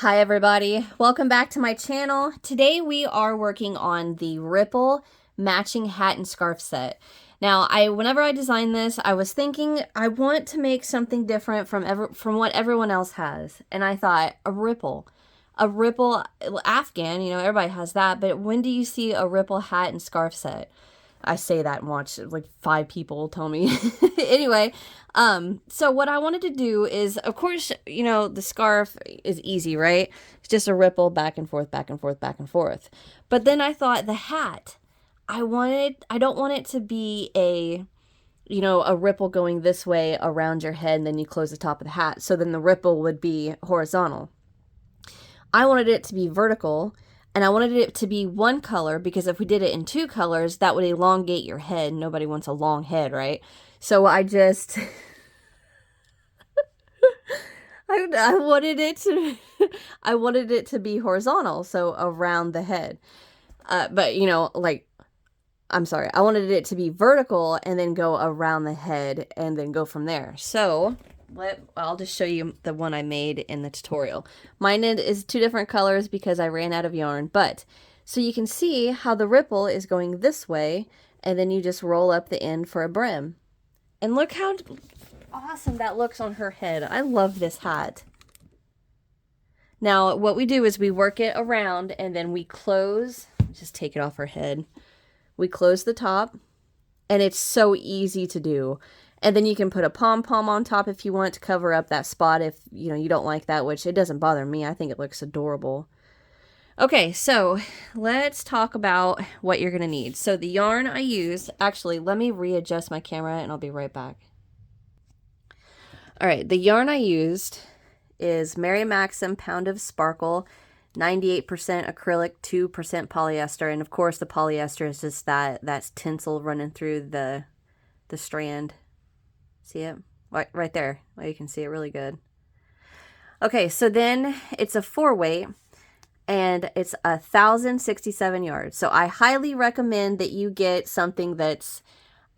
Hi everybody, welcome back to my channel. Today we are working on the Ripple matching hat and scarf set. Now, whenever I designed this, I was thinking I want to make something different from what everyone else has. And I thought a ripple Afghan, everybody has that, but when do you see a Ripple hat and scarf set? I say that and watch like 5 people tell me. Anyway, so what I wanted to do is, of course, the scarf is easy, right? It's just a ripple back and forth, back and forth, back and forth. But then I thought the hat, I don't want it to be a ripple going this way around your head and then you close the top of the hat. So then the ripple would be horizontal. I wanted it to be vertical. And I wanted it to be one color because if we did it in 2 colors, that would elongate your head. Nobody wants a long head, right? So I just, I wanted it to, I wanted it to be horizontal, so around the head. But I'm sorry, I wanted it to be vertical and then go around the head and then go from there. So I'll just show you the one I made in the tutorial. Mine is 2 different colors because I ran out of yarn, but so you can see how the ripple is going this way and then you just roll up the end for a brim. And look how awesome that looks on her head. I love this hat. Now what we do is we work it around and then we close, just take it off her head. We close the top and it's so easy to do. And then you can put a pom-pom on top if you want to cover up that spot if, you don't like that, which it doesn't bother me. I think it looks adorable. Okay, so let's talk about what you're going to need. So the yarn I used, actually, let me readjust my camera and I'll be right back. All right, the yarn I used is Mary Maxim Pound of Sparkle, 98% acrylic, 2% polyester. And of course, the polyester is just that's tinsel running through the strand. See it? Right there. Well, you can see it really good. Okay, so then it's a 4-weight and it's 1,067 yards. So I highly recommend that you get something that's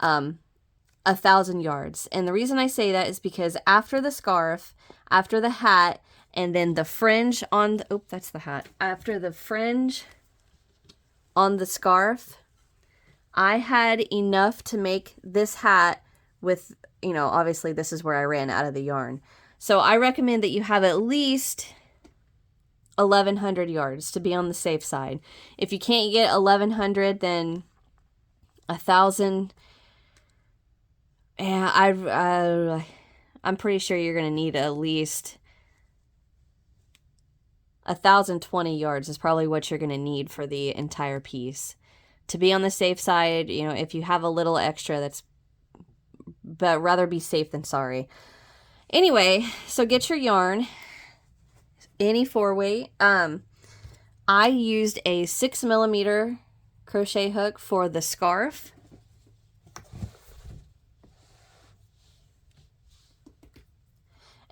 1,000 yards. And the reason I say that is because after the scarf, after the hat, and then the fringe on the, oh, that's the hat. After the fringe on the scarf, I had enough to make this hat with, obviously this is where I ran out of the yarn. So I recommend that you have at least 1,100 yards to be on the safe side. If you can't get 1,100, then 1,000. Yeah, I'm pretty sure you're going to need at least 1,020 yards is probably what you're going to need for the entire piece. To be on the safe side, if you have a little extra, but rather be safe than sorry. Anyway, so get your yarn, any 4-weight. I used a 6mm crochet hook for the scarf.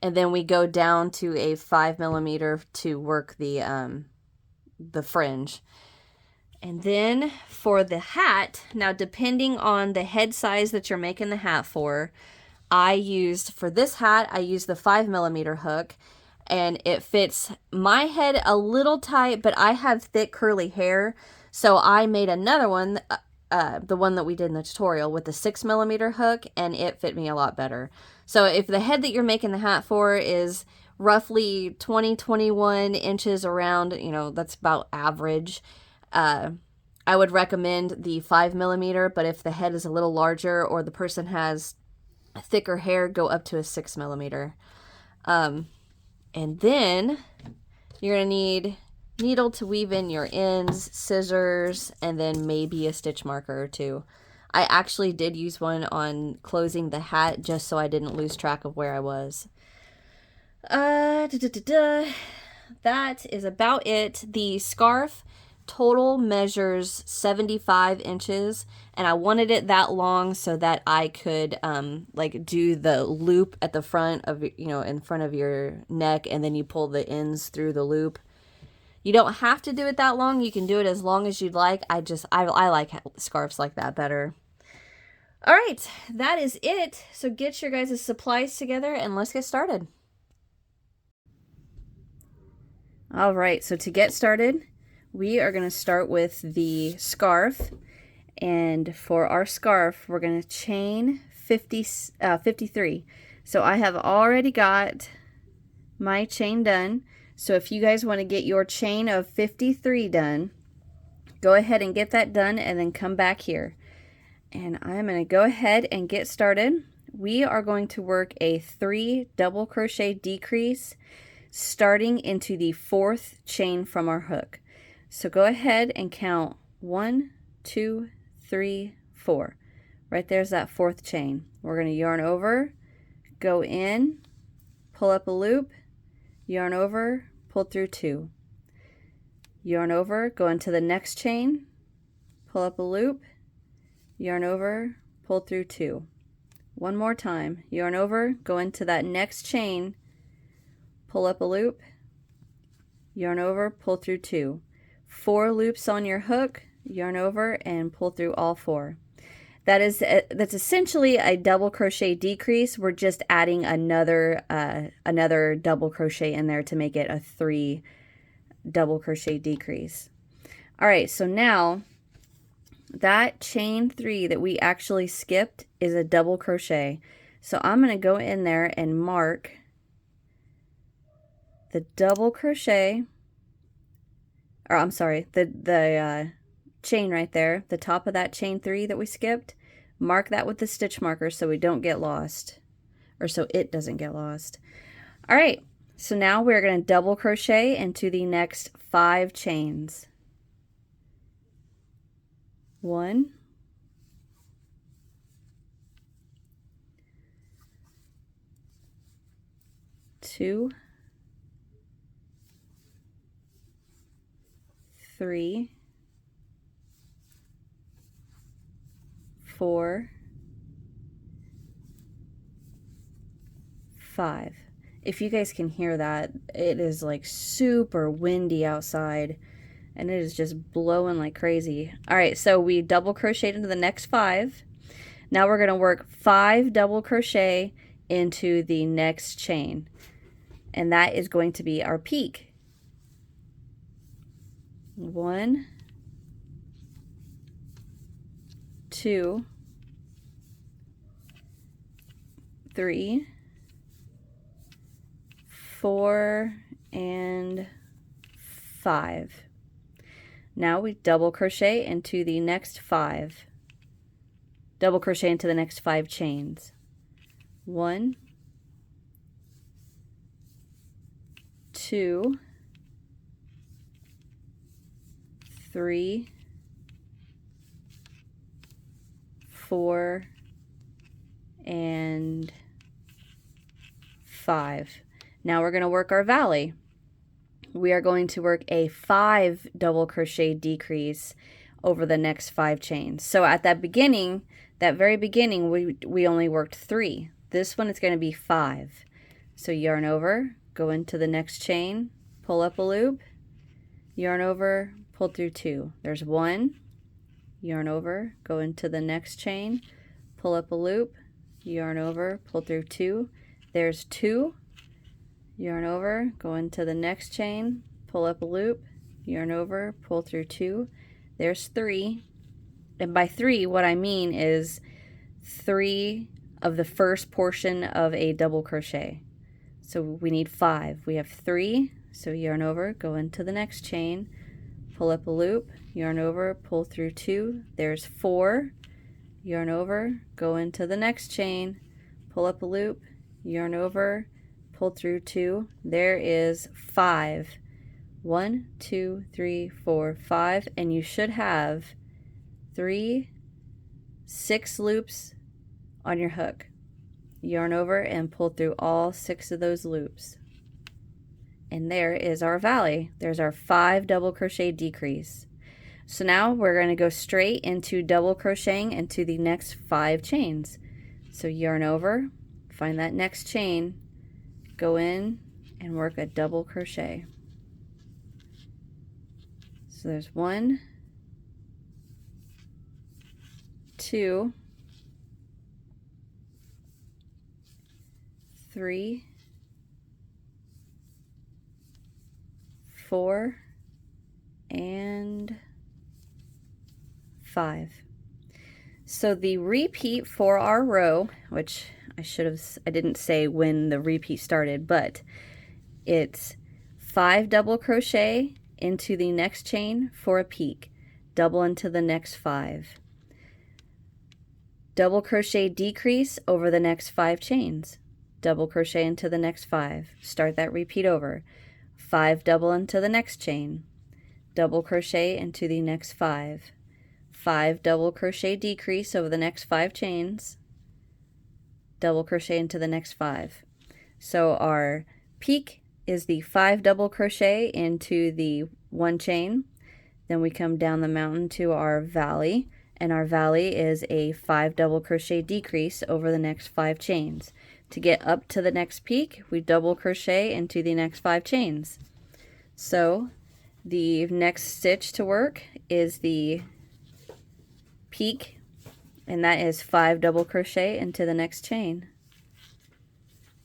And then we go down to a 5mm to work the fringe. And then for the hat, now depending on the head size that you're making the hat for, for this hat, I used the 5mm hook and it fits my head a little tight, but I have thick curly hair. So I made another one, the one that we did in the tutorial with the 6mm hook, and it fit me a lot better. So if the head that you're making the hat for is roughly 21 inches around, that's about average. I would recommend the 5mm, but if the head is a little larger or the person has thicker hair, go up to a 6mm. And then you're going to need needle to weave in your ends, scissors, and then maybe a stitch marker or 2. I actually did use one on closing the hat just so I didn't lose track of where I was. That is about it. The scarf total measures 75 inches and I wanted it that long so that I could do the loop at the front of, in front of your neck, and then you pull the ends through the loop. You don't have to do it that long. You can do it as long as you'd like. I like scarves like that better. All right, that is it. So get your guys' supplies together and let's get started. All right, so to get started, we are going to start with the scarf. And for our scarf, we're going to chain 53. So I have already got my chain done. So if you guys want to get your chain of 53 done, go ahead and get that done and then come back here. And I'm going to go ahead and get started. We are going to work a 3 double crochet decrease starting into the 4th chain from our hook. So go ahead and count 1, 2, 3, 4. Right there's that 4th chain. We're going to yarn over, go in, pull up a loop, yarn over, pull through 2. Yarn over, go into the next chain, pull up a loop, yarn over, pull through 2. One more time, yarn over, go into that next chain, pull up a loop, yarn over, pull through 2. 4 loops on your hook, yarn over, and pull through all 4. That's essentially a double crochet decrease. We're just adding another double crochet in there to make it a 3 double crochet decrease. All right, so now that chain 3 that we actually skipped is a double crochet. So I'm going to go in there and mark the double crochet, or I'm sorry, the chain right there, the top of that chain 3 that we skipped, mark that with the stitch marker so we don't get lost, or so it doesn't get lost. All right, so now we're going to double crochet into the next 5 chains. 1, 2, 3, 4, 5. If you guys can hear that, it is like super windy outside and it is just blowing like crazy. All right, so we double crocheted into the next 5. Now we're going to work 5 double crochet into the next chain, and that is going to be our peak. 1, 2, 3, 4, and 5. Now we double crochet into the next 5. Double crochet into the next 5 chains. 1, 2, 3, 4, and 5. Now we're going to work our valley. We are going to work a 5 double crochet decrease over the next 5 chains. So at that beginning, that very beginning, we only worked 3. This one is going to be 5. So yarn over, go into the next chain, pull up a loop, yarn over, pull through 2. There's 1, yarn over, go into the next chain, pull up a loop, yarn over, pull through 2. There's 2, yarn over, go into the next chain, pull up a loop, yarn over, pull through 2. There's 3. And by 3, what I mean is 3 of the first portion of a double crochet. So we need 5. We have 3, so yarn over, go into the next chain, pull up a loop, yarn over, pull through 2. There's 4, yarn over, go into the next chain, pull up a loop, yarn over, pull through 2. There is 5. 1, 2, 3, 4, 5, and you should have 6 loops on your hook. Yarn over and pull through all 6 of those loops. And there is our valley. There's our 5 double crochet decrease. So now we're going to go straight into double crocheting into the next 5 chains. So yarn over, find that next chain, go in and work a double crochet. So there's 1, 2, 3, 4 and 5. So the repeat for our row, which I didn't say when the repeat started, but it's 5 double crochet into the next chain for a peak, double into the next 5, double crochet decrease over the next 5 chains, double crochet into the next 5, start that repeat over, 5 double into the next chain, double crochet into the next 5, 5 double crochet decrease over the next 5 chains, double crochet into the next 5. So our peak is the 5 double crochet into the 1 chain, then we come down the mountain to our valley, and our valley is a 5 double crochet decrease over the next 5 chains. To get up to the next peak, we double crochet into the next 5 chains. So the next stitch to work is the peak, and that is 5 double crochet into the next chain.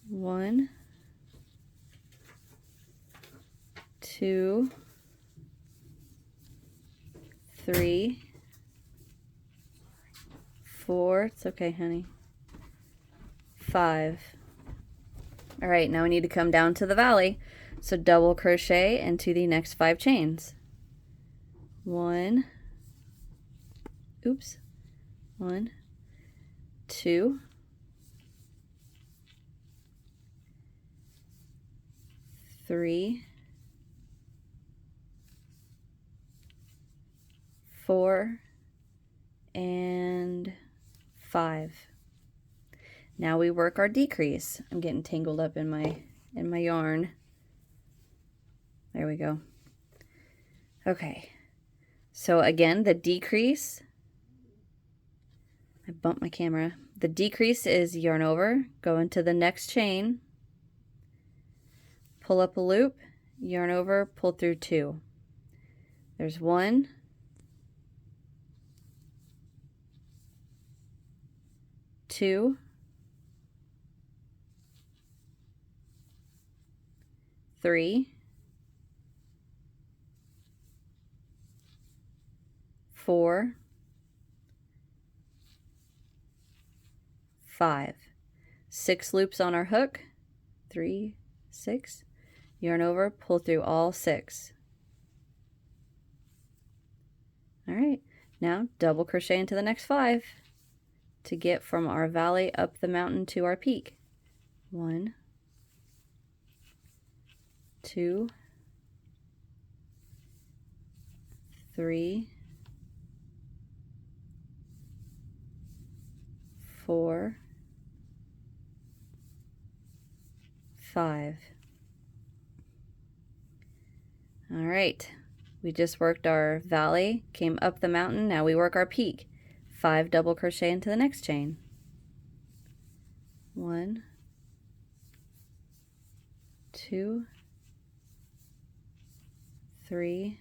1, 2, 3, 4, it's okay, honey, 5. All right, now we need to come down to the valley. So double crochet into the next 5 chains. 1, 2, 3, 4, and 5. Now we work our decrease. I'm getting tangled up in my yarn. There we go. Okay. So again, the decrease, I bumped my camera. The decrease is yarn over, go into the next chain, pull up a loop, yarn over, pull through 2. There's 1, 2, 3, 4, 5. 6 loops on our hook, 3, 6, yarn over, pull through all 6. All right, now double crochet into the next 5 to get from our valley up the mountain to our peak. 1, 2, 3, 4, 5. All right, we just worked our valley, came up the mountain, now we work our peak. 5 double crochet into the next chain. 1, 2, 3,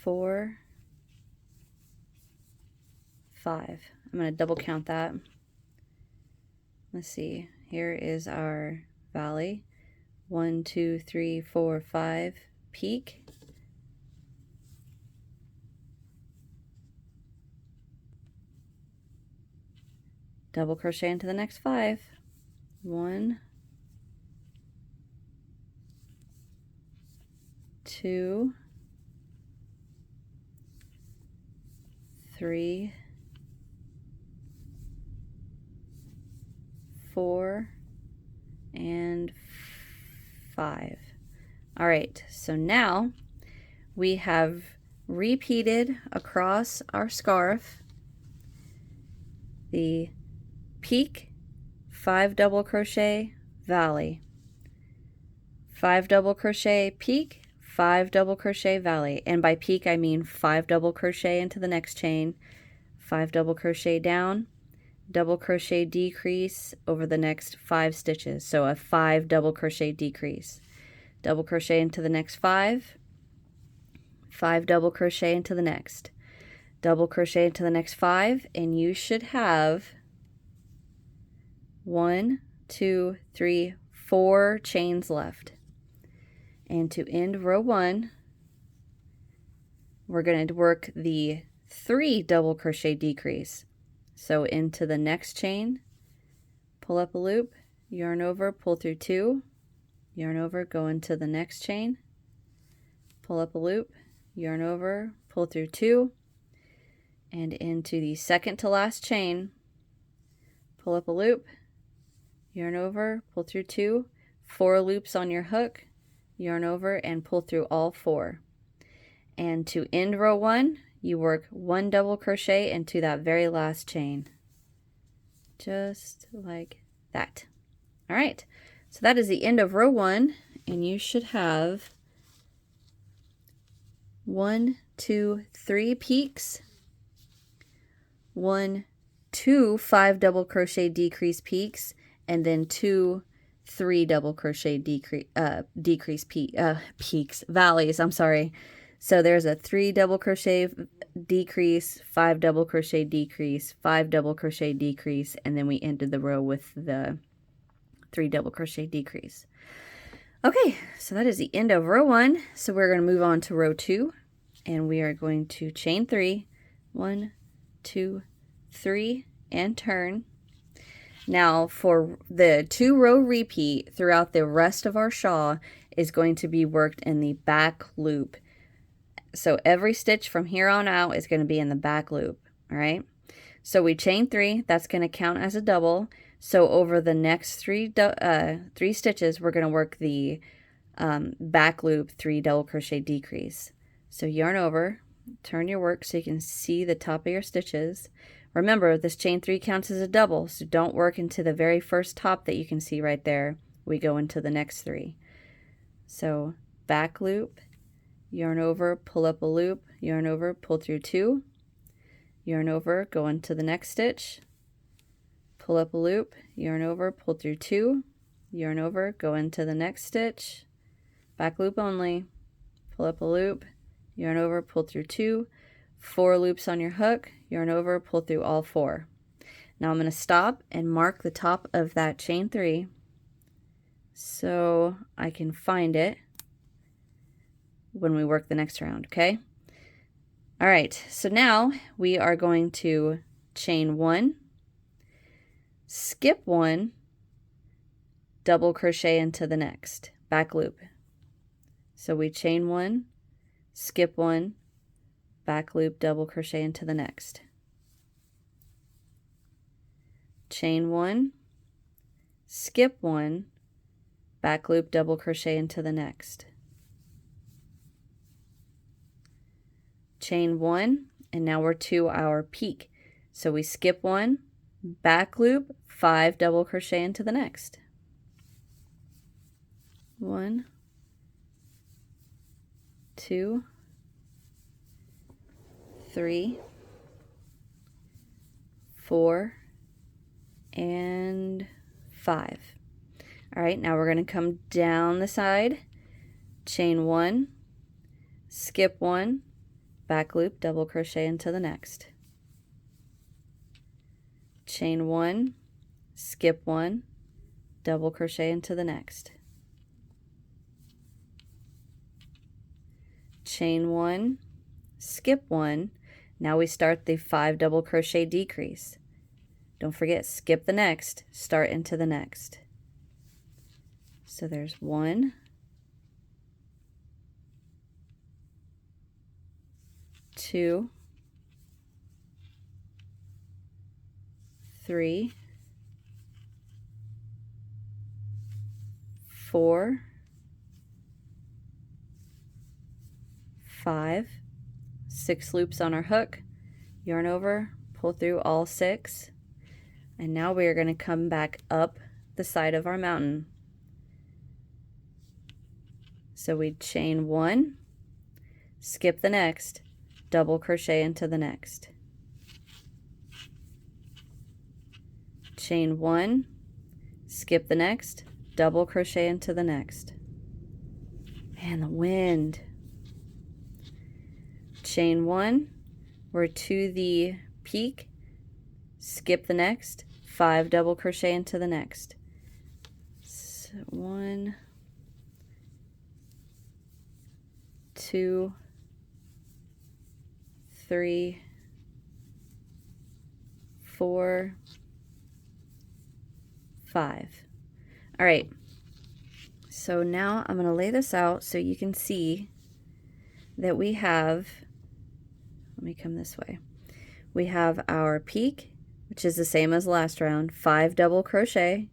4, 5. I'm going to double count that. Let's see, here is our valley. 1, 2, 3, 4, 5, peak. Double crochet into the next 5. 1, 2, 3, 4, and 5. All right, so now we have repeated across our scarf the peak, 5 double crochet, valley, 5 double crochet, peak, 5 double crochet, valley, and by peak I mean 5 double crochet into the next chain, 5 double crochet down, double crochet decrease over the next 5 stitches, so a 5 double crochet decrease, double crochet into the next 5, 5 double crochet into the next, double crochet into the next 5, and you should have 1, 2, 3, 4 chains left. And to end row 1, we're going to work the 3 double crochet decrease. So into the next chain, pull up a loop, yarn over, pull through 2, yarn over, go into the next chain, pull up a loop, yarn over, pull through 2, and into the second to last chain, pull up a loop, yarn over, pull through 2, 4 loops on your hook, yarn over, and pull through all 4. And to end row 1, you work 1 double crochet into that very last chain, just like that. All right, so that is the end of row 1, and you should have 1, 2, 3 peaks, 1, 2 5 double crochet decrease peaks, and then 2 3 double crochet decrease peaks, valleys, I'm sorry. So there's a 3 double crochet decrease, 5 double crochet decrease, 5 double crochet decrease, and then we ended the row with the 3 double crochet decrease. Okay, so that is the end of row 1. So we're going to move on to row 2, and we are going to chain 3, 1, 2, 3, and turn. Now for the 2-row repeat throughout the rest of our shawl is going to be worked in the back loop. So every stitch from here on out is going to be in the back loop. All right, so we chain 3, that's going to count as a double. So over the next 3 stitches, we're going to work the back loop 3 double crochet decrease. So yarn over, turn your work so you can see the top of your stitches. Remember, this chain 3 counts as a double, so don't work into the very first top that you can see right there. We go into the next 3. So back loop, yarn over, pull up a loop, yarn over, pull through 2, yarn over, go into the next stitch, pull up a loop, yarn over, pull through 2, yarn over, go into the next stitch, back loop only, pull up a loop, yarn over, pull through 2, 4 loops on your hook, yarn over, pull through all 4. Now I'm going to stop and mark the top of that chain 3 so I can find it when we work the next round, okay? All right, so now we are going to chain 1, skip 1, double crochet into the next, back loop. So we chain 1, skip 1, back loop, double crochet into the next. Chain 1, skip 1, back loop, double crochet into the next. Chain 1, and now we're to our peak. So we skip 1, back loop, 5 double crochet into the next. 1, 2, 3, 4, and 5. All right, now we're going to come down the side, chain 1, skip 1, back loop, double crochet into the next. Chain 1, skip 1, double crochet into the next. Chain 1, skip 1. Now we start the 5 double crochet decrease. Don't forget, skip the next, start into the next. So there's 1, 2, 3, 4, 5, 6 loops on our hook, yarn over, pull through all 6, and now we are going to come back up the side of our mountain. So we chain 1, skip the next, double crochet into the next. Chain 1, skip the next, double crochet into the next. And the wind. Chain 1, we're to the peak, skip the next, 5 double crochet into the next. So 1, 2, 3, 4, 5. All right, so now I'm going to lay this out so you can see that we have, let me come this way, we have our peak, which is the same as last round, 5 double crochet,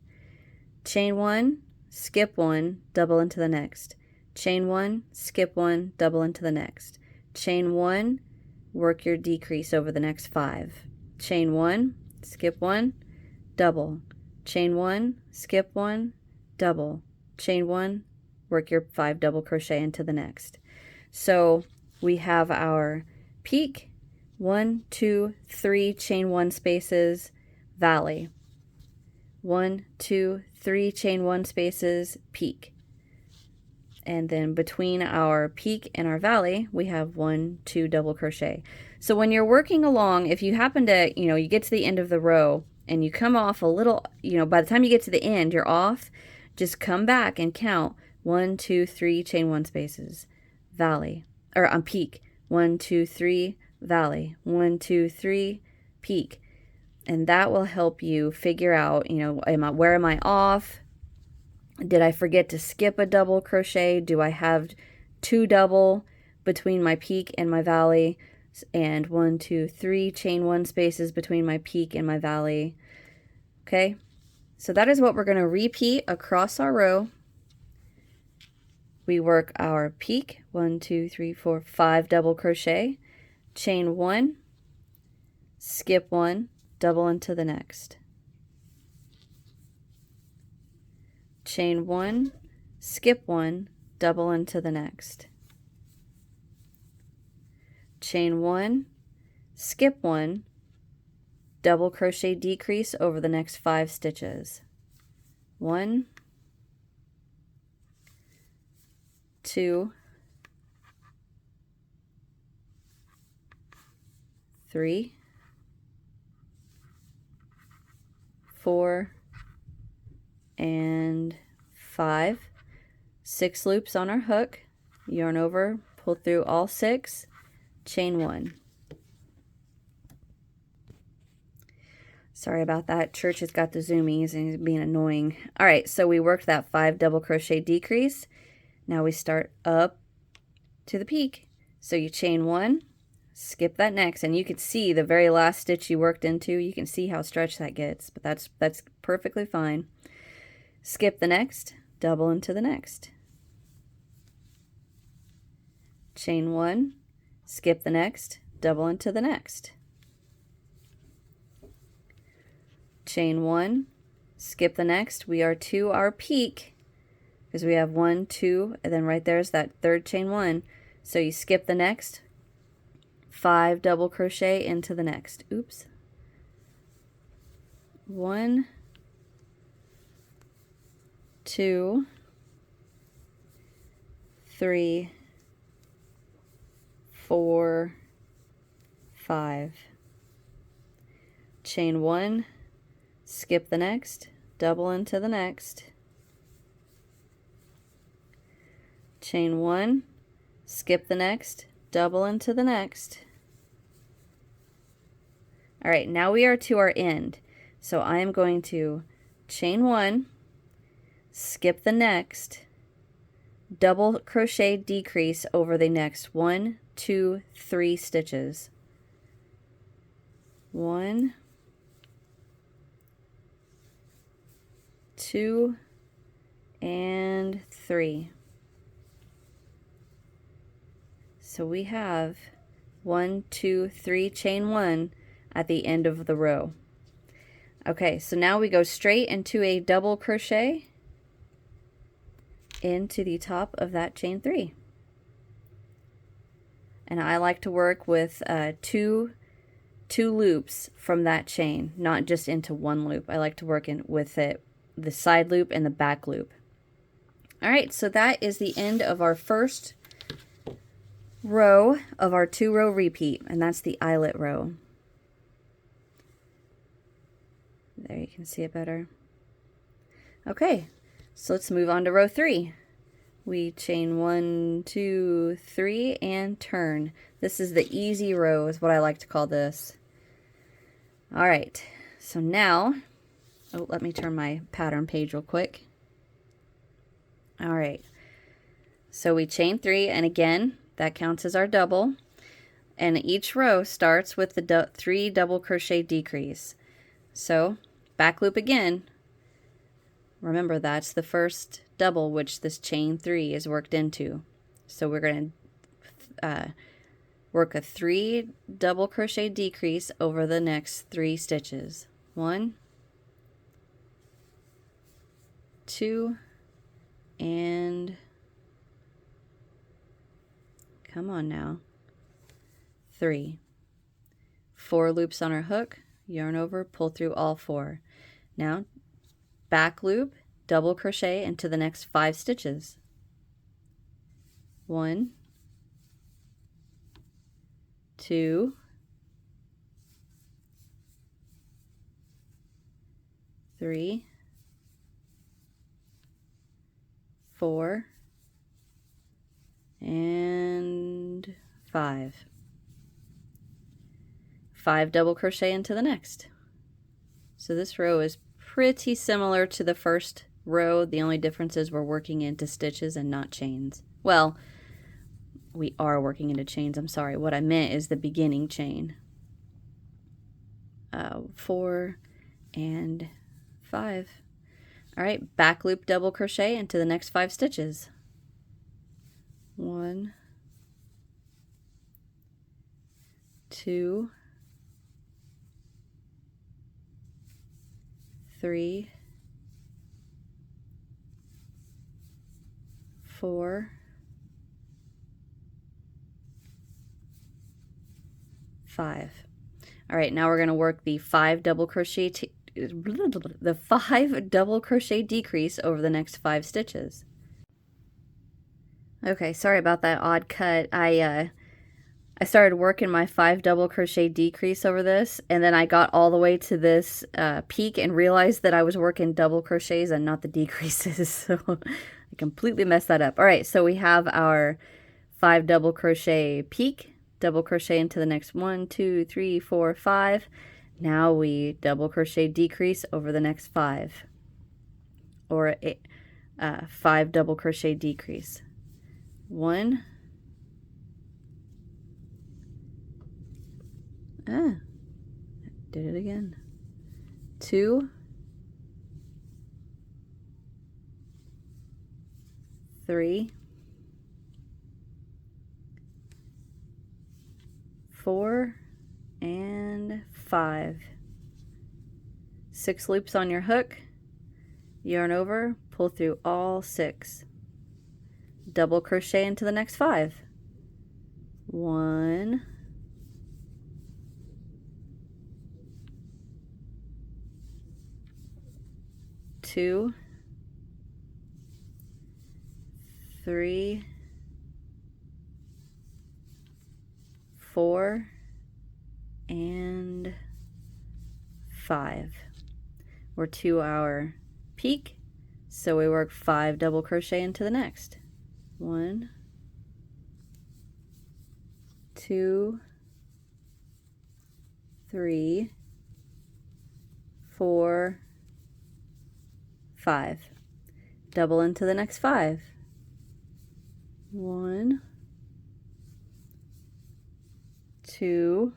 chain 1, skip 1, double into the next, chain 1, skip 1, double into the next, chain 1, work your decrease over the next 5, chain 1, skip 1, double, chain 1, skip 1, double, chain 1, work your 5 double crochet into the next. So we have our peak, 1, 2, 3 chain 1 spaces, valley, 1, 2, 3 chain 1 spaces, peak. And then between our peak and our valley, we have 1, 2 double crochet. So when you're working along, if you happen to, you get to the end of the row and you come off a little, by the time you get to the end, you're off, just come back and count 1, 2, 3 chain 1 spaces, valley, or on peak, 1, 2, 3, valley, 1, 2, 3, peak. And that will help you figure out, where am I off? Did I forget to skip a double crochet? Do I have 2 double between my peak and my valley? And 1, 2, 3 chain 1 spaces between my peak and my valley. Okay, so that is what we're going to repeat across our row. We work our peak, 1, 2, 3, 4, 5 double crochet, chain 1, skip 1, double into the next, chain 1, skip 1, double into the next, chain 1, skip 1, double crochet decrease over the next 5 stitches, 1, 2, 3, 4, and 5. 6 loops on our hook, yarn over, pull through all 6, chain 1. Sorry about that. Church has got the zoomies and he's being annoying. All right, so we worked that 5 double crochet decrease. Now we start up to the peak. So you chain 1, skip that next, and you can see the very last stitch you worked into. You can see how stretched that gets, but that's perfectly fine. Skip the next, double into the next. Chain 1, skip the next, double into the next. Chain 1, skip the next. We are to our peak because we have 1, 2, and then right there's that third chain 1. So you skip the next, 5 double crochet into the next. Oops. 1, 2, 3, 4, 5. Chain 1, skip the next, double into the next. Chain 1, skip the next, double into the next. All right, now we are to our end. So I am going to chain 1, skip the next, double crochet decrease over the next 1, 2, 3 stitches. 1, 2, and 3. So we have 1, 2, 3 chain 1 at the end of the row. Okay, so now we go straight into a double crochet into the top of that chain 3. And I like to work with two loops from that chain, not just into one loop. I like to work with the side loop and the back loop. All right, so that is the end of our first row of our 2-row repeat, and that's the eyelet row. There, you can see it better. Okay, so let's move on to row 3. we chain 1, 2, 3, and turn. This is the easy row is what I like to call this. All right, so now, oh, let me turn my pattern page real quick. All right, so we chain 3, and again, that counts as our double. And each row starts with the 3 double crochet decrease. So back loop again. Remember, that's the first double which this chain 3 is worked into. So we're going to work a 3 double crochet decrease over the next 3 stitches. 1, 2, and come on now, 3. 4 loops on our hook, yarn over, pull through all 4. Now back loop, double crochet into the next 5 stitches. 1, 2, 3, 4, and 5. 5 double crochet into the next. So this row is pretty similar to the first row. The only difference is we're working into stitches and not chains. Well, we are working into chains. I'm sorry. What I meant is the beginning chain. 4 and 5. All right, back loop double crochet into the next 5 stitches. 1, 2, 3, 4, 5. All right, now we're going to work the 5 double crochet decrease over the next 5 stitches. Okay, sorry about that odd cut. I started working my 5 double crochet decrease over this, and then I got all the way to this peak and realized that I was working double crochets and not the decreases, so I completely messed that up. All right, so we have our 5 double crochet peak, double crochet into the next 1, 2, 3, 4, 5. Now we double crochet decrease over the next 5, or 5 double crochet decrease. 1, did it again. 2, 3, 4, and 5. 6 loops on your hook, yarn over, pull through all 6. Double crochet into the next 5. 1, 2, 3, 4, and 5. We're to our peak, so we work 5 double crochet into the next. 1, 2, 3, 4, 5. Double into the next 5. 1, 2,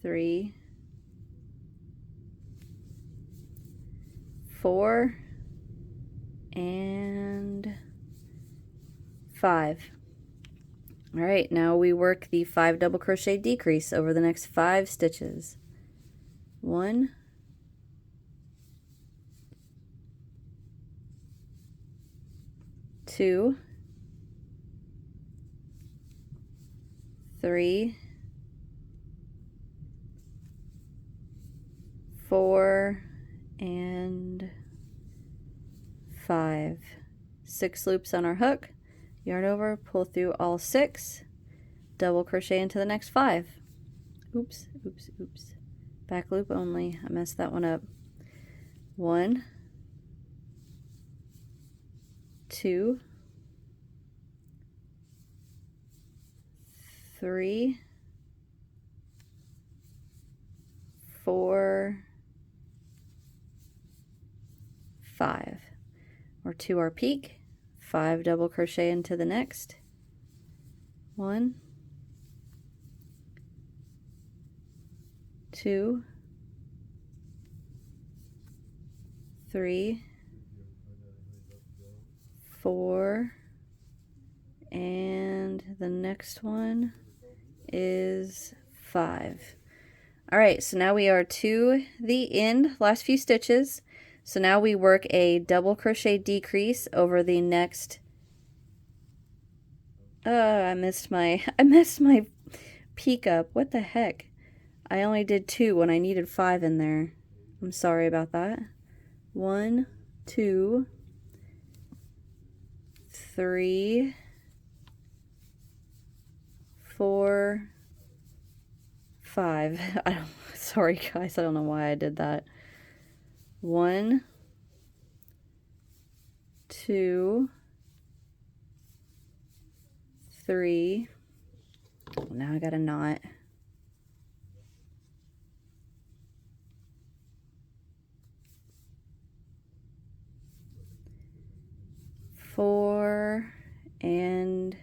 3, 4, and 5. All right, now we work the 5 double crochet decrease over the next 5 stitches. 1, 2, 3, 4, and 5. 6 loops on our hook, yarn over, pull through all 6, double crochet into the next 5. Oops, oops, oops. Back loop only. I messed that one up. 1, 2, 3, 4, 5. Or to our peak, 5 double crochet into the next. 1, 2, 3, 4, and the next one is 5. All right, so now we are to the end, last few stitches. So now we work a double crochet decrease over the next. I missed my peak up. What the heck? I only did 2 when I needed 5 in there. I'm sorry about that. 1, 2, 3, 4, 5. Sorry guys, I don't know why I did that. 1, 2, 3. Now I got a knot. 4 and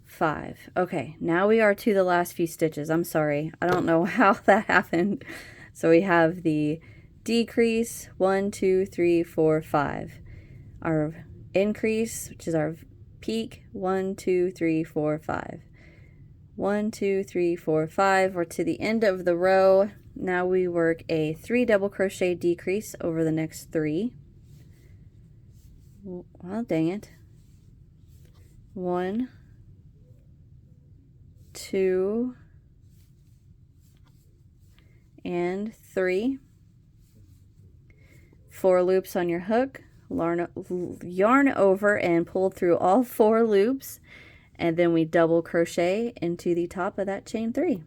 5. Okay, now we are to the last few stitches. I'm sorry, I don't know how that happened. So we have the decrease, 1, 2, 3, 4, 5. Our increase, which is our peak, 1, 2, 3, 4, 5. 1, 2, 3, 4, 5. We're to the end of the row. Now we work a 3 double crochet decrease over the next 3. Well, dang it. 1, 2, and 3. 4 loops on your hook. Yarn over and pull through all 4 loops, and then we double crochet into the top of that chain 3.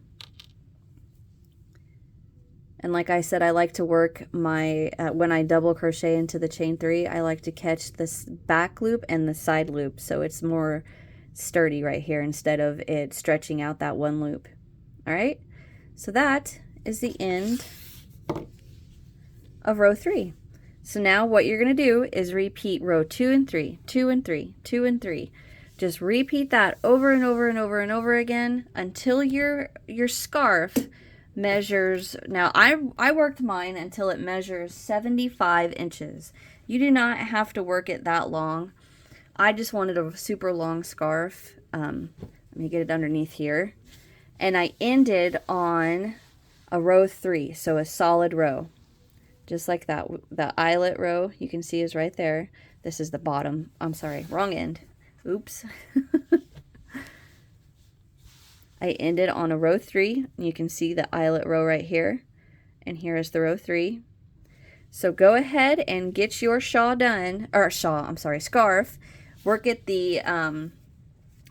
And like I said, I like to work my, when I double crochet into the chain 3, I like to catch this back loop and the side loop, so it's more sturdy right here instead of it stretching out that one loop. All right, so that is the end of row 3. So now what you're going to do is repeat row 2 and 3, 2 and 3, 2 and 3. Just repeat that over and over and over and over again until your scarf measures. Now I worked mine until it measures 75 inches. You do not have to work it that long. I just wanted a super long scarf. Let me get it underneath here. And I ended on a row 3, so a solid row. Just like that. The eyelet row you can see is right there. This is the bottom. I'm sorry, wrong end. Oops. I ended on a row 3. You can see the eyelet row right here. And here is the row 3. So go ahead and get your scarf. Work at the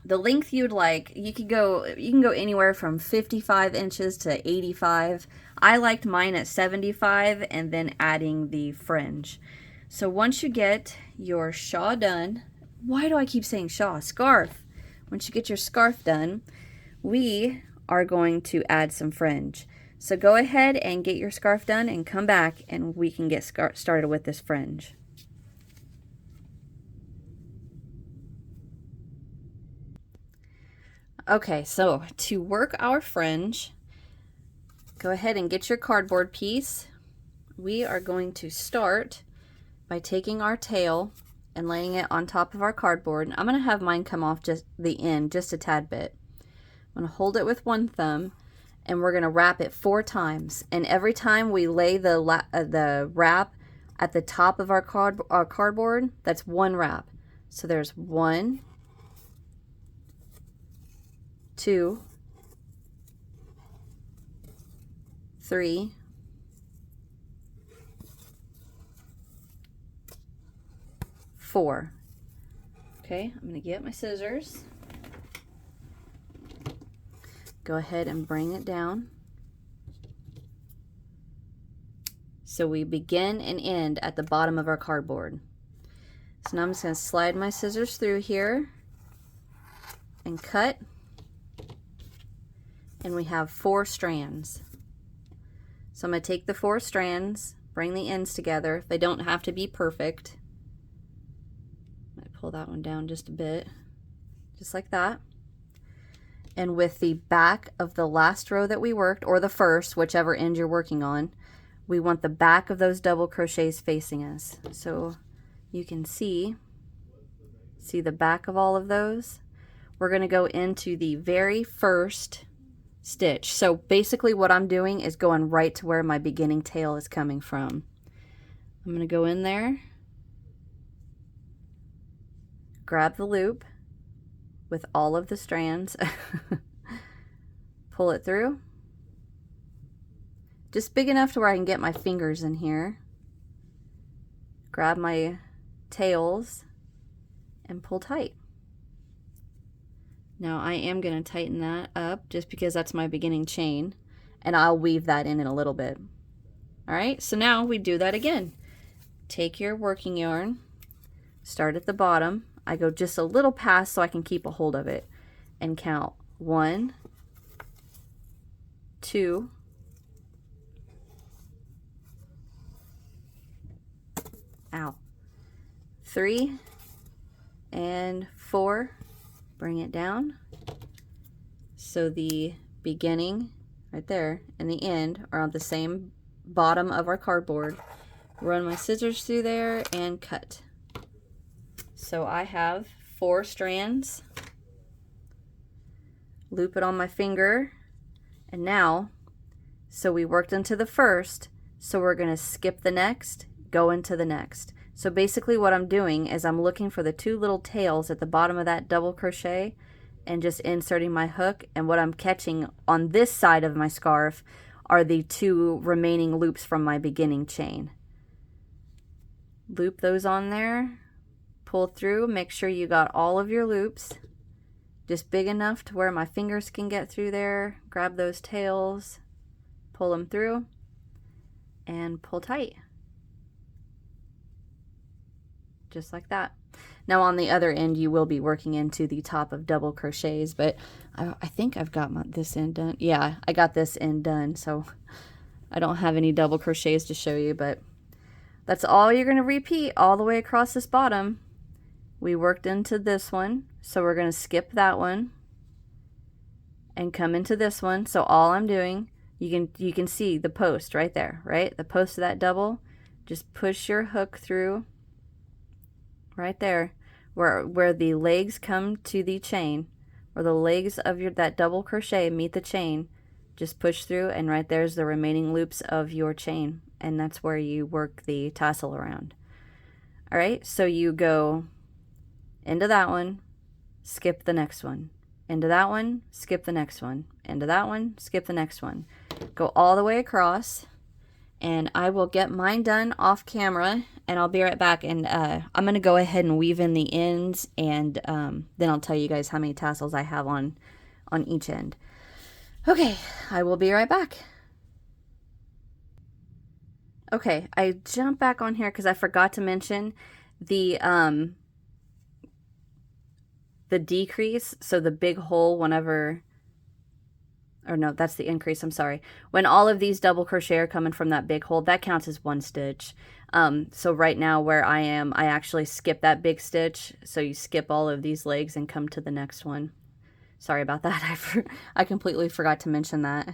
length you'd like. You can go anywhere from 55 inches to 85. I liked mine at 75 and then adding the fringe. So once you get your shawl done, why do I keep saying shawl? Scarf. Once you get your scarf done, we are going to add some fringe. So go ahead and get your scarf done and come back and we can get started with this fringe. Okay, so to work our fringe, go ahead and get your cardboard piece. We are going to start by taking our tail and laying it on top of our cardboard. I'm going to have mine come off just the end, just a tad bit. I'm going to hold it with one thumb and we're going to wrap it 4 times. And every time we lay the wrap at the top of our cardboard, that's 1 wrap. So there's 1, 2, 3, 4. Okay, I'm going to get my scissors. Go ahead and bring it down. So we begin and end at the bottom of our cardboard. So now I'm just going to slide my scissors through here and cut. And we have 4 strands. So I'm going to take the 4 strands, bring the ends together. They don't have to be perfect. I might pull that one down just a bit, just like that. And with the back of the last row that we worked, or the first, whichever end you're working on, we want the back of those double crochets facing us. So you can see the back of all of those. We're going to go into the very first stitch. So basically what I'm doing is going right to where my beginning tail is coming from. I'm going to go in there, grab the loop with all of the strands, pull it through, just big enough to where I can get my fingers in here, grab my tails and pull tight. Now I am going to tighten that up just because that's my beginning chain, and I'll weave that in a little bit. Alright, so now we do that again. Take your working yarn, start at the bottom. I go just a little past so I can keep a hold of it, and count 1, 2, 3, and 4. Bring it down. So the beginning right there and the end are on the same bottom of our cardboard. Run my scissors through there and cut. So I have 4 strands. Loop it on my finger. And now, so we worked into the first, so we're going to skip the next, go into the next. So basically what I'm doing is I'm looking for the 2 little tails at the bottom of that double crochet and just inserting my hook, and what I'm catching on this side of my scarf are the 2 remaining loops from my beginning chain. Loop those on there, pull through, make sure you got all of your loops, just big enough to where my fingers can get through there. Grab those tails, pull them through, and pull tight. Just like that. Now on the other end you will be working into the top of double crochets, but I think I've got this end done. Yeah, I got this end done, so I don't have any double crochets to show you, but that's all you're going to repeat all the way across this bottom. We worked into this one, so we're going to skip that one and come into this one. So all I'm doing, you can see the post right there, right? The post of that double. Just push your hook through right there where the legs come to the chain, where the legs of that double crochet meet the chain. Just push through, and right there's the remaining loops of your chain, and that's where you work the tassel around. All right, so you go into that one, skip the next one, into that one, skip the next one, into that one, skip the next one. Go all the way across, and I will get mine done off camera, and I'll be right back. And I'm going to go ahead and weave in the ends, and then I'll tell you guys how many tassels I have on each end. Okay, I will be right back. Okay, I jumped back on here because I forgot to mention the decrease, so the big hole whenever, or no, that's the increase, I'm sorry. When all of these double crochet are coming from that big hole, that counts as 1 stitch. So right now where I am, I actually skip that big stitch, so you skip all of these legs and come to the next one. Sorry about that, I completely forgot to mention that.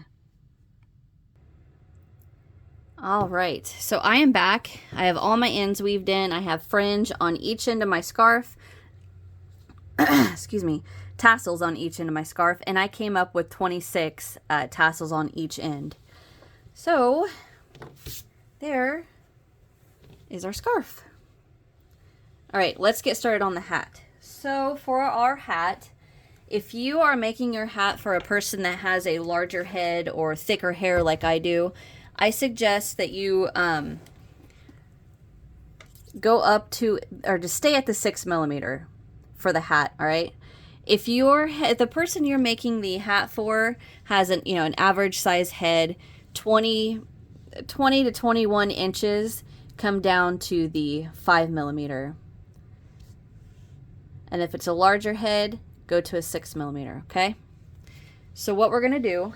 All right, so I am back. I have all my ends weaved in. I have fringe on each end of my scarf. Excuse me, tassels on each end of my scarf, and I came up with 26 tassels on each end. So there is our scarf. All right, let's get started on the hat. So for our hat, if you are making your hat for a person that has a larger head or thicker hair like I do, I suggest that you go up to, or just stay at the 6mm for the hat. All right, if the person you're making the hat for has an average size head, 20 to 21 inches come down to the 5mm. And if it's a larger head, go to a 6 millimeter, okay? So what we're gonna do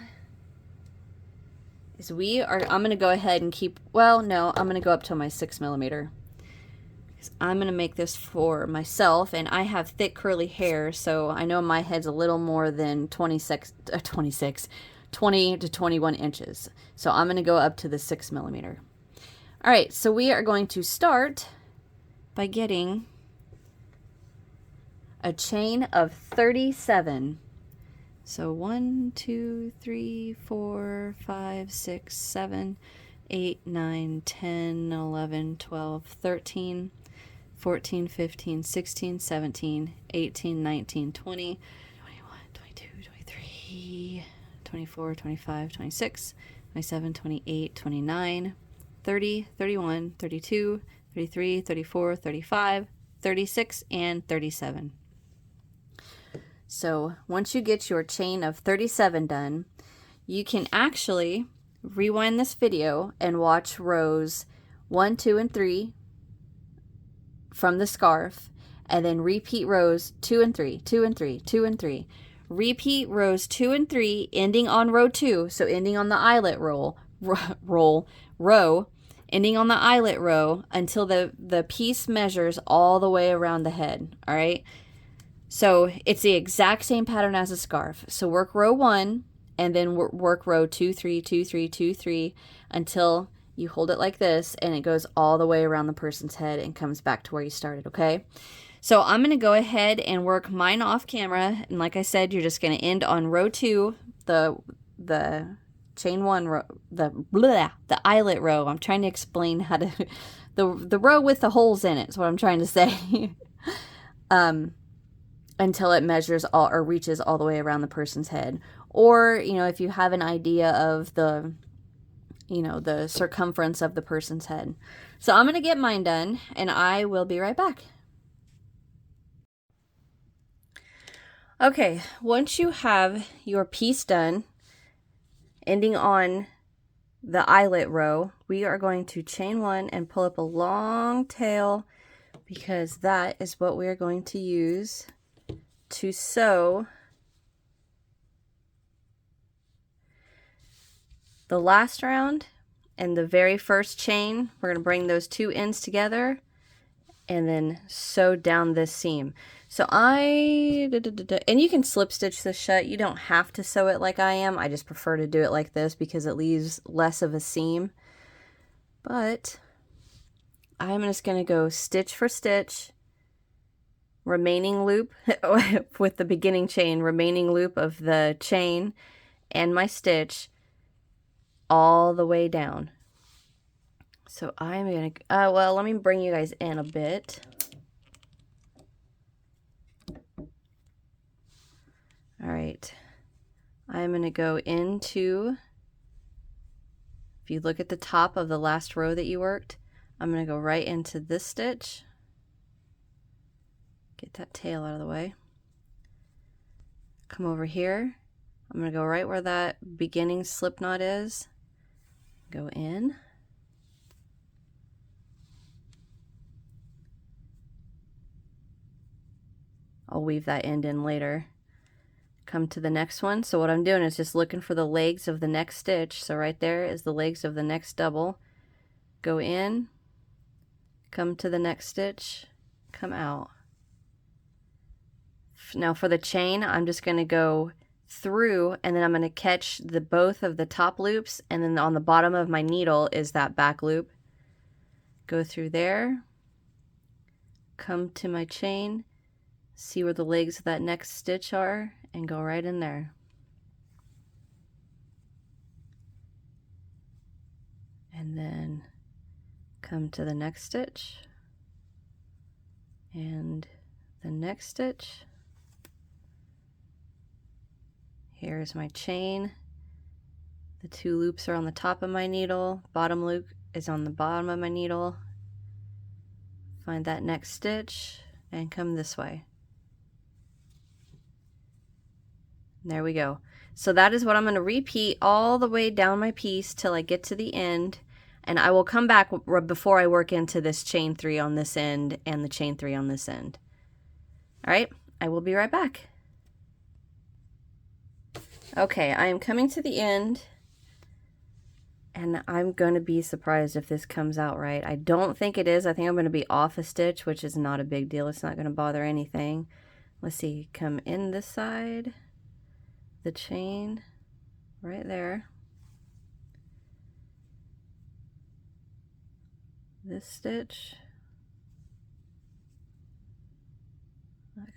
is I'm gonna go ahead and keep, well, no, I'm gonna go up to my 6 millimeter. I'm gonna make this for myself, and I have thick curly hair, so I know my head's a little more than 20 to 21 inches. So I'm gonna go up to the 6 millimeter. All right, so we are going to start by getting a chain of 37. So 1, 2, 3, 4, 5, 6, 7, 8, 9, 10, 11, 12, 13, 14, 15, 16, 17, 18, 19, 20, 21, 22, 23, 24, 25, 26, 27, 28, 29, 30, 31, 32, 33, 34, 35, 36, and 37. So once you get your chain of 37 done, you can actually rewind this video and watch rows 1, 2, and 3 from the scarf, and then repeat rows 2 and 3, 2 and 3, 2 and 3. Repeat rows 2 and 3, ending on row 2, so ending on the eyelet row, ending on the eyelet row until the piece measures all the way around the head, all right? So it's the exact same pattern as a scarf. So work row 1 and then work row 2, 3, 2, 3, 2, 3 until you hold it like this and it goes all the way around the person's head and comes back to where you started, okay? So I'm going to go ahead and work mine off camera, and like I said, you're just going to end on row 2, the chain 1 row, the eyelet row. I'm trying to explain how to the row with the holes in it is what I'm trying to say. Until it measures all or reaches all the way around the person's head. Or, you know, if you have an idea of the circumference of the person's head. So I'm going to get mine done, and I will be right back. Okay, once you have your piece done, ending on the eyelet row, we are going to chain 1 and pull up a long tail, because that is what we are going to use to sew the last round and the very first chain. We're going to bring those 2 ends together and then sew down this seam. So and you can slip stitch this shut. You don't have to sew it like I am. I just prefer to do it like this because it leaves less of a seam. But I'm just going to go stitch for stitch, remaining loop with the beginning chain, remaining loop of the chain and my stitch all the way down. So I'm gonna well, let me bring you guys in a bit. All right, I'm gonna go into, if you look at the top of the last row that you worked, I'm gonna go right into this stitch. Get that tail out of the way. Come over here. I'm going to go right where that beginning slip knot is. Go in. I'll weave that end in later. Come to the next one. So what I'm doing is just looking for the legs of the next stitch. So right there is the legs of the next double. Go in. Come to the next stitch. Come out. Now for the chain, I'm just going to go through, and then I'm going to catch both of the top loops, and then on the bottom of my needle is that back loop. Go through there, come to my chain, see where the legs of that next stitch are, and go right in there. And then come to the next stitch, and the next stitch. Here's my chain. The 2 loops are on the top of my needle. Bottom loop is on the bottom of my needle. Find that next stitch and come this way. And there we go. So that is what I'm going to repeat all the way down my piece till I get to the end. And I will come back before I work into this chain 3 on this end and the chain 3 on this end. All right, I will be right back. Okay, I am coming to the end, and I'm going to be surprised if this comes out right. I don't think it is. I think I'm going to be off a stitch, which is not a big deal. It's not going to bother anything. Let's see, come in this side, the chain right there. This stitch.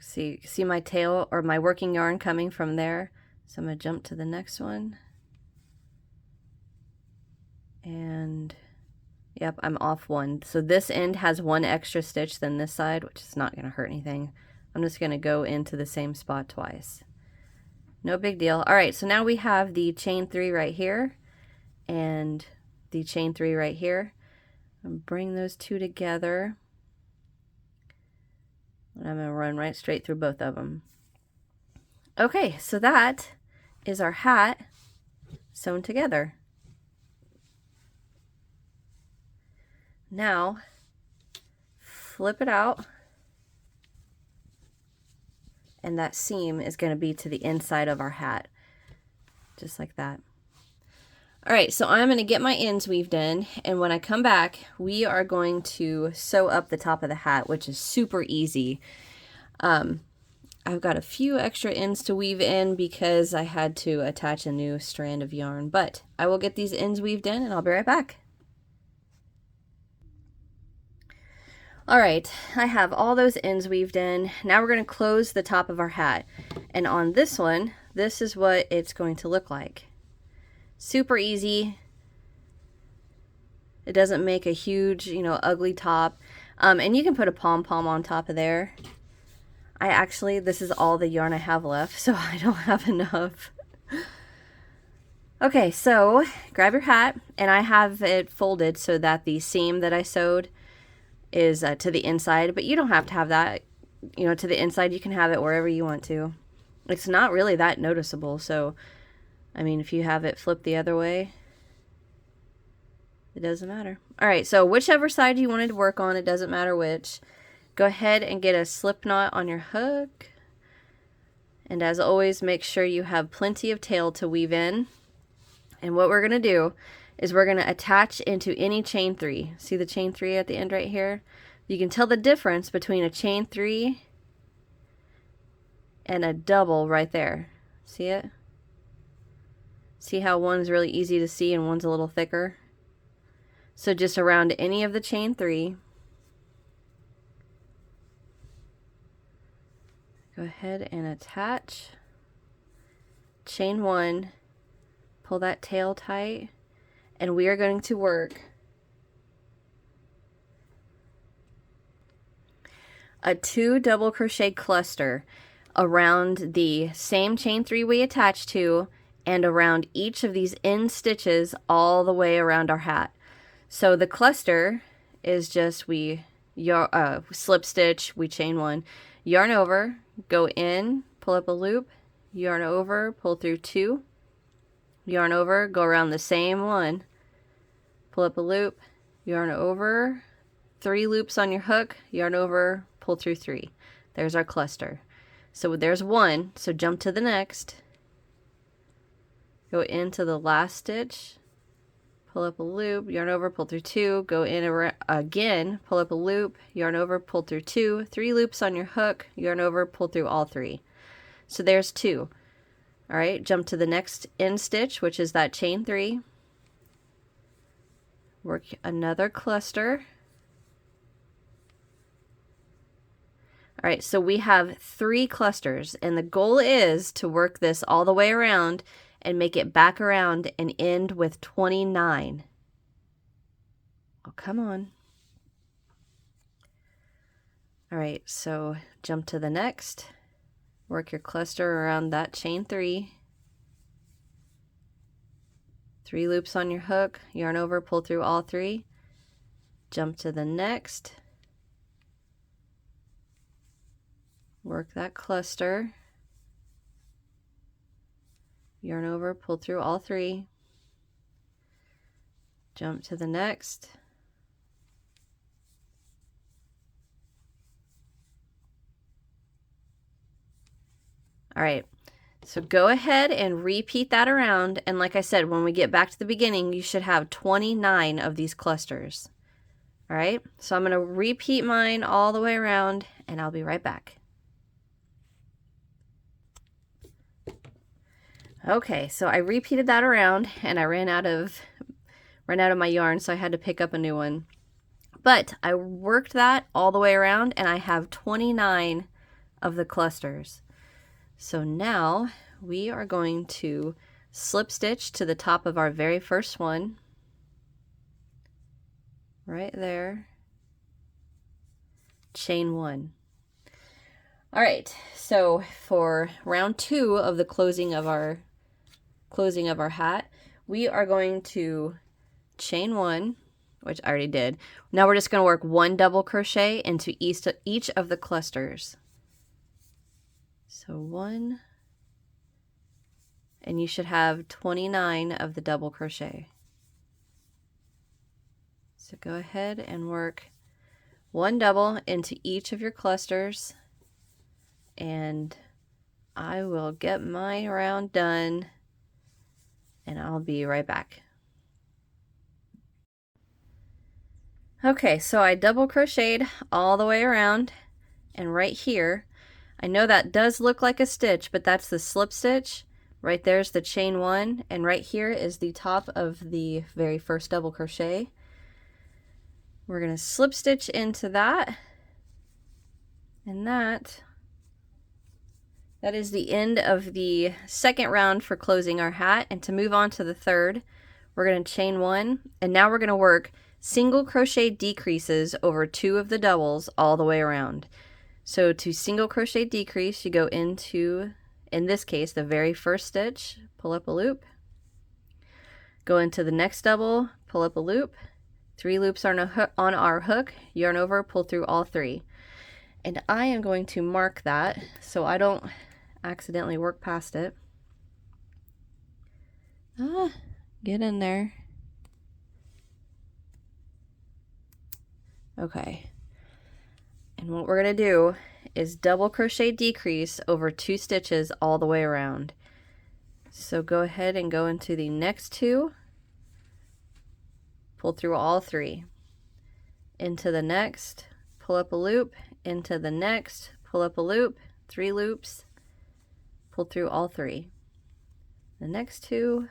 See my tail or my working yarn coming from there. So I'm going to jump to the next one. And yep, I'm off one. So this end has one extra stitch than this side, which is not going to hurt anything. I'm just going to go into the same spot twice. No big deal. All right, so now we have the chain 3 right here and the chain 3 right here. And bring those two together. And I'm going to run right straight through both of them. Okay, so that is our hat sewn together. Now, flip it out, and that seam is going to be to the inside of our hat, just like that. All right, so I'm going to get my ends weaved in, and when I come back, we are going to sew up the top of the hat, which is super easy. I've got a few extra ends to weave in because I had to attach a new strand of yarn, but I will get these ends weaved in and I'll be right back. All right, I have all those ends weaved in. Now we're going to close the top of our hat. And on this one, this is what it's going to look like. Super easy. It doesn't make a huge, ugly top. And you can put a pom-pom on top of there. This is all the yarn I have left, so I don't have enough. Okay, so grab your hat, and I have it folded so that the seam that I sewed is to the inside, but you don't have to have that, to the inside. You can have it wherever you want to. It's not really that noticeable, so, I mean, if you have it flipped the other way, it doesn't matter. All right, so whichever side you wanted to work on, it doesn't matter which. Go ahead and get a slip knot on your hook. And as always, make sure you have plenty of tail to weave in. And what we're going to do is we're going to attach into any chain 3. See the chain 3 at the end right here? You can tell the difference between a chain 3 and a double right there. See it? See how one's really easy to see and one's a little thicker? So just around any of the chain 3, go ahead and attach. Chain 1, pull that tail tight, and we are going to work a 2 double crochet cluster around the same chain 3 we attached to and around each of these end stitches all the way around our hat. So the cluster is just slip stitch, we chain 1, yarn over, go in, pull up a loop, yarn over, pull through 2, yarn over, go around the same one, pull up a loop, yarn over, 3 loops on your hook, yarn over, pull through 3. There's our cluster. So there's 1, so jump to the next, go into the last stitch, pull up a loop, yarn over, pull through 2, go in again, pull up a loop, yarn over, pull through 2, 3 loops on your hook, yarn over, pull through all 3. So there's 2. All right, jump to the next end stitch, which is that chain 3. Work another cluster. All right, so we have 3 clusters, and the goal is to work this all the way around and make it back around and end with 29. Oh, come on. All right, so jump to the next. Work your cluster around that chain 3. 3 loops on your hook, yarn over, pull through all 3. Jump to the next. Work that cluster. Yarn over, pull through all 3. Jump to the next. All right, so go ahead and repeat that around. And like I said, when we get back to the beginning, you should have 29 of these clusters. All right, so I'm going to repeat mine all the way around and I'll be right back. Okay, so I repeated that around and I ran out of my yarn, so I had to pick up a new one. But I worked that all the way around and I have 29 of the clusters. So now we are going to slip stitch to the top of our very first one. Right there. Chain 1. All right, so for round 2 of the closing of our hat, we are going to chain 1, which I already did. Now we're just going to work 1 double crochet into each of the clusters. So 1, and you should have 29 of the double crochet. So go ahead and work 1 double into each of your clusters, and I will get my round done and I'll be right back. Okay, so I double crocheted all the way around, and right here, I know that does look like a stitch, but that's the slip stitch. Right there's the chain 1, and right here is the top of the very first double crochet. We're going to slip stitch into that, and that is the end of the second round for closing our hat. And to move on to the third, we're going to chain 1, and now we're going to work single crochet decreases over 2 of the doubles all the way around. So to single crochet decrease, you go into, in this case, the very first stitch, pull up a loop, go into the next double, pull up a loop, 3 loops on our hook, yarn over, pull through all 3. And I am going to mark that so I don't accidentally work past it. Get in there. Okay. And what we're going to do is double crochet decrease over 2 stitches all the way around. So go ahead and go into the next 2, pull through all 3, into the next, pull up a loop, into the next, pull up a loop, 3 loops, pull through all 3. The next 2,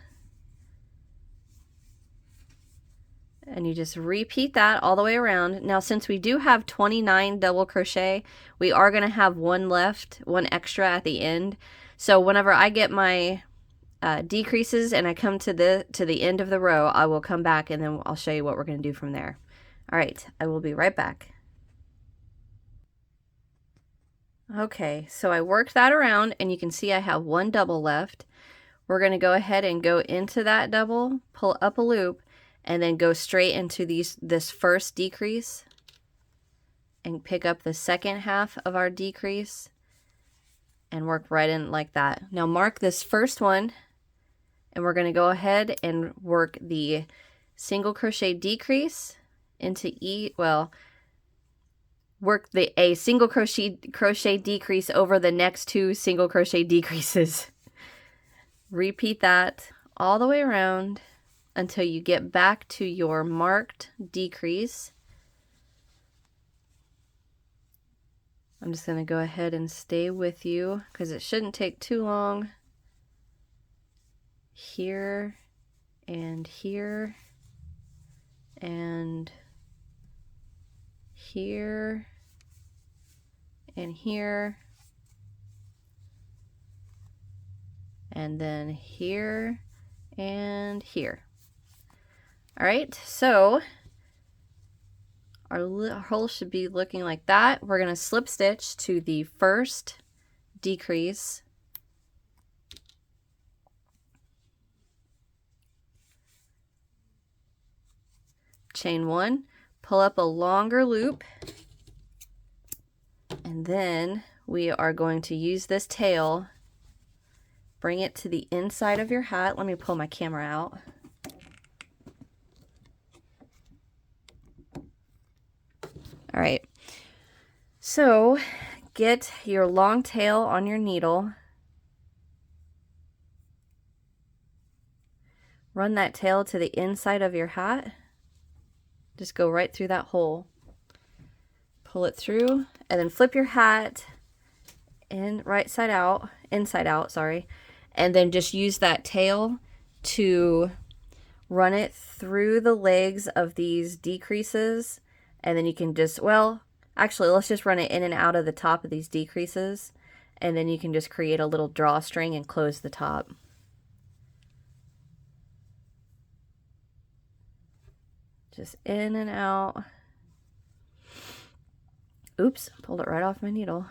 and you just repeat that all the way around. Now since we do have 29 double crochet, we are going to have 1 left, 1 extra at the end. So whenever I get my decreases and I come to the end of the row, I will come back and then I'll show you what we're going to do from there. All right, I will be right back. Okay, so I worked that around and you can see I have 1 double left. We're going to go ahead and go into that double, pull up a loop, and then go straight into this first decrease and pick up the second half of our decrease and work right in like that. Now mark this first one, and we're going to go ahead and work the single crochet decrease into work a single crochet decrease over the next 2 single crochet decreases. Repeat that all the way around until you get back to your marked decrease. I'm just going to go ahead and stay with you because it shouldn't take too long. Here and here and here and here and then here and here. All right, so our hole should be looking like that. We're going to slip stitch to the first decrease, chain 1, pull up a longer loop, and then we are going to use this tail, bring it to the inside of your hat. Let me pull my camera out. All right, so get your long tail on your needle run that tail to the inside of your hat. Just go right through that hole. Pull it through, and then flip your hat inside out, sorry. And then just use that tail to run it through the legs of these decreases. And then you can just, well, actually, let's just run it in and out of the top of these decreases. And then you can just create a little drawstring and close the top. Just in and out. Oops, pulled it right off my needle.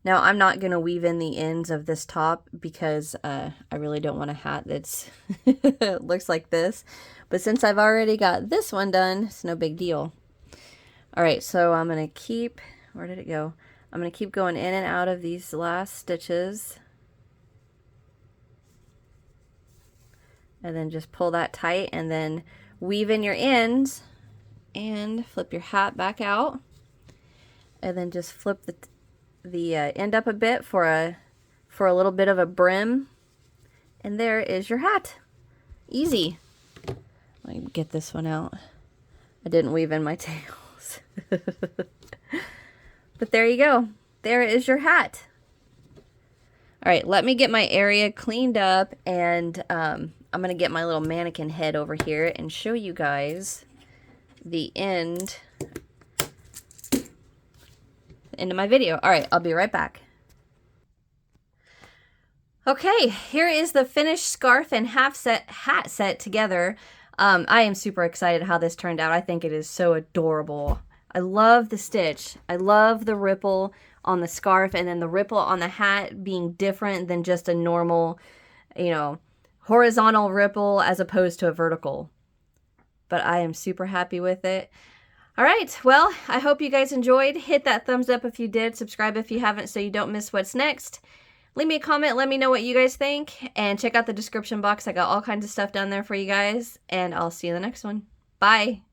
Now I'm not going to weave in the ends of this top because I really don't want a hat that's looks like this. But since I've already got this one done, it's no big deal. Alright, so I'm going to keep, where did it go? I'm going to keep going in and out of these last stitches. And then just pull that tight and then weave in your ends and flip your hat back out. And then just flip the end up a bit for a little bit of a brim. And there is your hat. Easy. Let me get this one out. I didn't weave in my tails. But there you go. There is your hat. All right, let me get my area cleaned up, and I'm going to get my little mannequin head over here and show you guys the end of my video. All right, I'll be right back. Okay, here is the finished scarf and hat set together. I am super excited how this turned out. I think it is so adorable. I love the stitch. I love the ripple on the scarf, and then the ripple on the hat being different than just a normal, you know, horizontal ripple as opposed to a vertical. But I am super happy with it. All right, well, I hope you guys enjoyed. Hit that thumbs up if you did. Subscribe if you haven't so you don't miss what's next. Leave me a comment. Let me know what you guys think. And check out the description box. I got all kinds of stuff down there for you guys. And I'll see you in the next one. Bye.